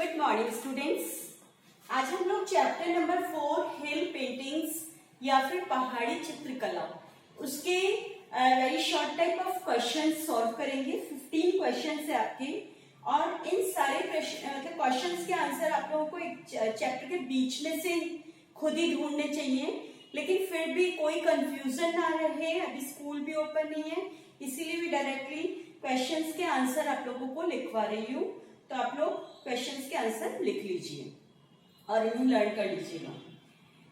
Good morning students. आज हम लोग चैप्टर नंबर 4 हिल पेंटिंग्स या फिर पहाड़ी चित्रकला उसके very short type of question solve करेंगे। 15 क्वेश्चन है आपके और इन सारे क्वेश्चंस के आंसर आप लोगों को एक चैप्टर के बीच में से खुद ही ढूंढने चाहिए, लेकिन फिर भी कोई कंफ्यूजन ना रहे। अभी स्कूल भी ओपन नहीं है, इसीलिए भी डायरेक्टली क्वेश्चंस के आंसर आप लोगों को लिखवा रही हूँ। तो आप लोग क्वेश्चंस के आंसर लिख लीजिए और इन्हें लर्न कर लीजिएगा।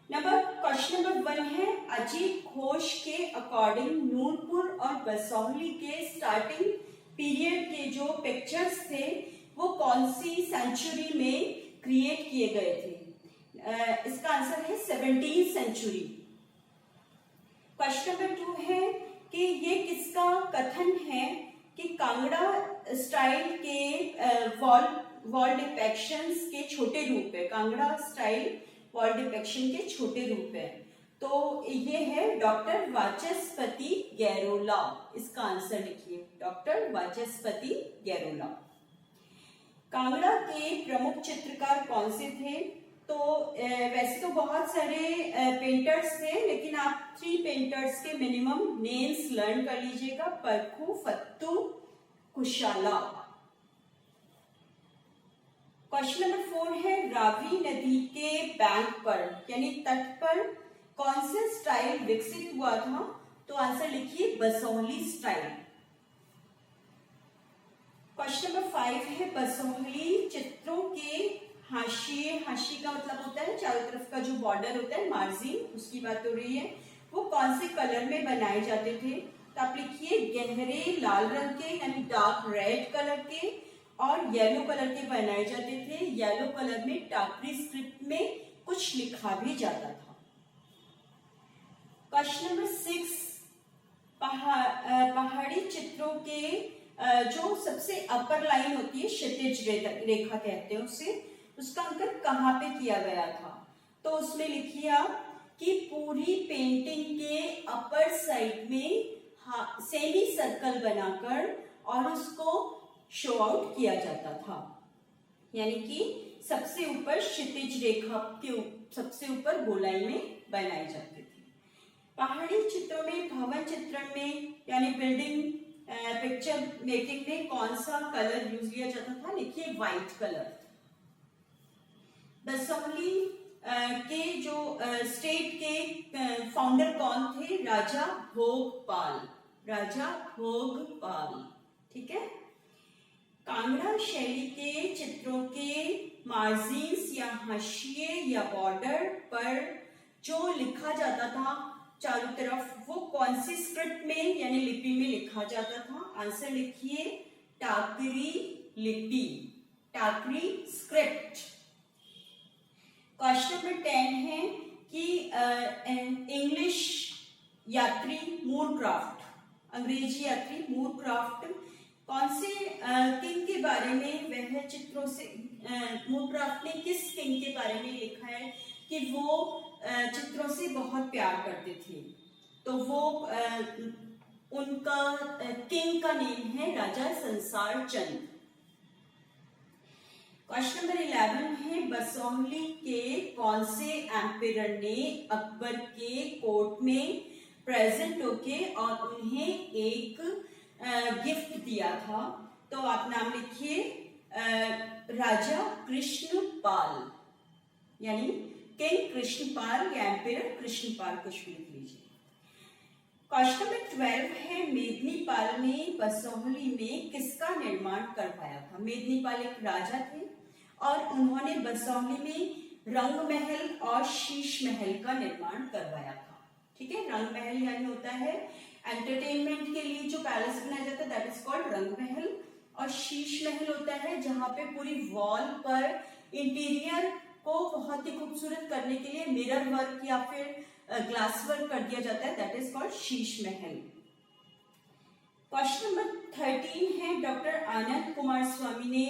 क्वेश्चन नंबर 1 है, अजीत घोष के अकॉर्डिंग नूरपुर और बसौली के स्टार्टिंग पीरियड के जो पिक्चर्स थे वो कौन सी सेंचुरी में क्रिएट किए गए थे? इसका आंसर है 17th सेंचुरी। क्वेश्चन नंबर 2 है कि ये किसका कथन है कि कांगड़ा स्टाइल के वॉल डिपेक्शंस के छोटे रूप है। कांगड़ा स्टाइल वॉल डिपेक्शन के छोटे रूप है, तो ये है डॉक्टर वाचस्पति गैरोला। इसका आंसर लिखिए, डॉक्टर वाचस्पति गैरोला। कांगड़ा के प्रमुख चित्रकार कौन से थे? तो वैसे तो बहुत सारे पेंटर्स थे, लेकिन आप 3 पेंटर्स के मिनिमम नेम्स लर्न कर लीजिएगा, परखू, फत्तू, कुशाला। क्वेश्चन नंबर 4 है, रावी नदी के बैंक पर यानी तट पर कौन से स्टाइल विकसित हुआ था? तो आंसर लिखिए, बसौली स्टाइल। क्वेश्चन नंबर 5 है, बसौली चित्रों के हाशिए, हाशिए का मतलब होता है चारों तरफ का जो बॉर्डर होता है, मार्जिन, उसकी बात हो रही है। वो कौन से कलर में बनाए जाते थे? तो आप लिखिए, गहरे लाल रंग के यानी डार्क रेड कलर के और येलो कलर के बनाए जाते थे। येलो कलर में टाकरी स्क्रिप्ट में कुछ लिखा भी जाता था। क्वेश्चन नंबर 6, पहाड़ी चित्रों के जो सबसे अपर लाइन होती है, क्षितिज रेखा कहते हैं उसे, उसका अंकन कहाँ पे किया गया था? तो उसमें लिखिए आप कि पूरी पेंटिंग के अपर साइड में सेमी सर्कल बनाकर और उसको शो आउट किया जाता था, यानी कि सबसे ऊपर क्षितिज रेखा के सबसे ऊपर गोलाई में बनाई जाती थी। पहाड़ी चित्रों में, भवन चित्रण में यानी बिल्डिंग पिक्चर मेकिंग में कौन सा कलर यूज किया जाता था? लिखिए, व्हाइट कलर। बसौली के जो स्टेट के फाउंडर कौन थे? राजा भोगपाल, राजा भोगपाल। ठीक है। कांगड़ा शैली के चित्रों के मार्जिन्स या हाशिए या बॉर्डर पर जो लिखा जाता था चारों तरफ, वो कौन सी स्क्रिप्ट में यानी लिपि में लिखा जाता था? आंसर लिखिए, टाकरी लिपि, टाकरी स्क्रिप्ट। क्वेश्चन नंबर 10 है कि इंग्लिश यात्री मूरक्राफ्ट, अंग्रेजी यात्री मूरक्राफ्ट कौन से किंग के बारे में वह चित्रों से, मूरक्राफ्ट ने किस किंग के बारे में लिखा है कि वो चित्रों से बहुत प्यार करते थे? तो वो उनका किंग का नेम है राजा संसार चंद। क्वेश्चन नंबर 11 है, बसौली के कौन से एम्परर ने अकबर के कोर्ट में प्रेजेंट होके और उन्हें एक गिफ्ट दिया था? तो आप नाम लिखिए, राजा कृष्णपाल, यानी किंग कृष्णपाल या एम्परर कृष्णपाल, कुछ भी लिख लीजिए। क्वेश्चन नंबर 12 है, मेदिनीपाल ने बसौली में किसका निर्माण करवाया था? मेदिनीपाल एक राजा थे और उन्होंने बसौली में रंग महल और शीश महल का निर्माण करवाया था। ठीक है, रंग महल यानी होता है एंटरटेनमेंट के लिए जो पैलेस बनाया जाता है, दैट इज कॉल्ड रंग महल, और शीश महल होता है जहां पे पूरी वॉल पर इंटीरियर को बहुत ही खूबसूरत करने के लिए मिरर वर्क या फिर ग्लास वर्क कर दिया जाता है, that is called Sheesh Mahal. Question number 13 है, डॉक्टर आनंद कुमार स्वामी ने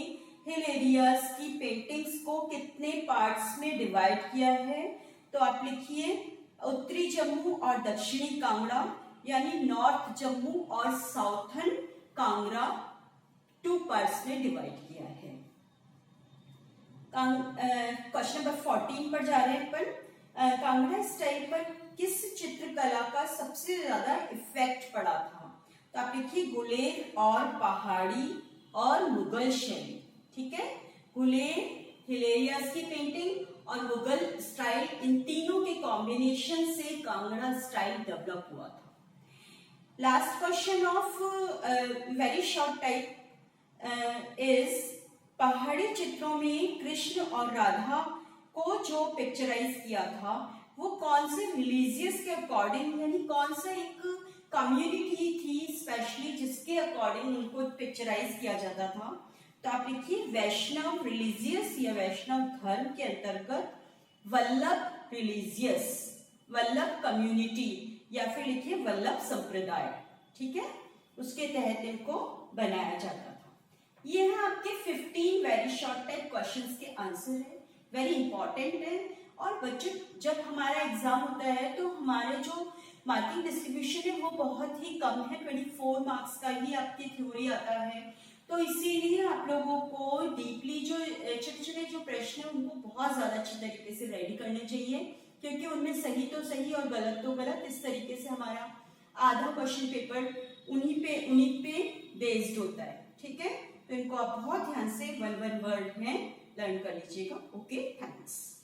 हिल एरियाज की पेंटिंग्स को कितने पार्ट्स में डिवाइड किया है? तो आप लिखिए, उत्तरी जम्मू और दक्षिणी कांगड़ा यानी नॉर्थ जम्मू और साउथर्न कांगड़ा 2 पार्ट्स में डिवाइड किया है। क्वेश्चन नंबर 14 पर जा रहे हैं अपन। कांगड़ा स्टाइल पर किस चित्रकला का सबसे ज्यादा इफेक्ट पड़ा था? तो आप लिखिए गुलेर और पहाड़ी और मुगल शैली। ठीक है, गुलेर हिलेरियस की पेंटिंग और मुगल स्टाइल, इन तीनों के कॉम्बिनेशन से कांगड़ा स्टाइल डेवलप हुआ था। Last question of very short type is पहाड़ी चित्रों में कृष्ण और राधा को जो पिक्चराइज किया था वो कौन से रिलीजियस के अकॉर्डिंग, यानी कौन सा एक कम्युनिटी थी स्पेशली जिसके अकॉर्डिंग उनको पिक्चराइज किया जाता था? तो आप लिखिए वैष्णव रिलीजियस या वैष्णव धर्म के अंतर्गत वल्लभ रिलीजियस, वल्लभ कम्युनिटी, या फिर लिखिए वल्लभ संप्रदाय। ठीक है, उसके तहत इनको बनाया जाता था। ये है आपके 15 वेरी शॉर्ट टाइप क्वेश्चंस के आंसर है, वेरी इंपॉर्टेंट है। और बच्चों जब हमारा एग्जाम होता है तो हमारे जो मार्किंग डिस्ट्रीब्यूशन है वो बहुत ही कम है, 24 मार्क्स का ही आपकी थ्योरी आता है। तो इसीलिए आप लोगों को डीपली जो छोटे छोटे जो प्रश्न है उनको बहुत ज्यादा अच्छी तरीके से रेडी करने चाहिए, क्योंकि उनमें सही तो सही और गलत तो गलत, इस तरीके से हमारा आधा क्वेश्चन पेपर उन्हीं पे बेस्ड होता है। ठीक है, तो इनको आप बहुत ध्यान से वन वन वर्ड में लर्न कर लीजिएगा। Okay, thanks.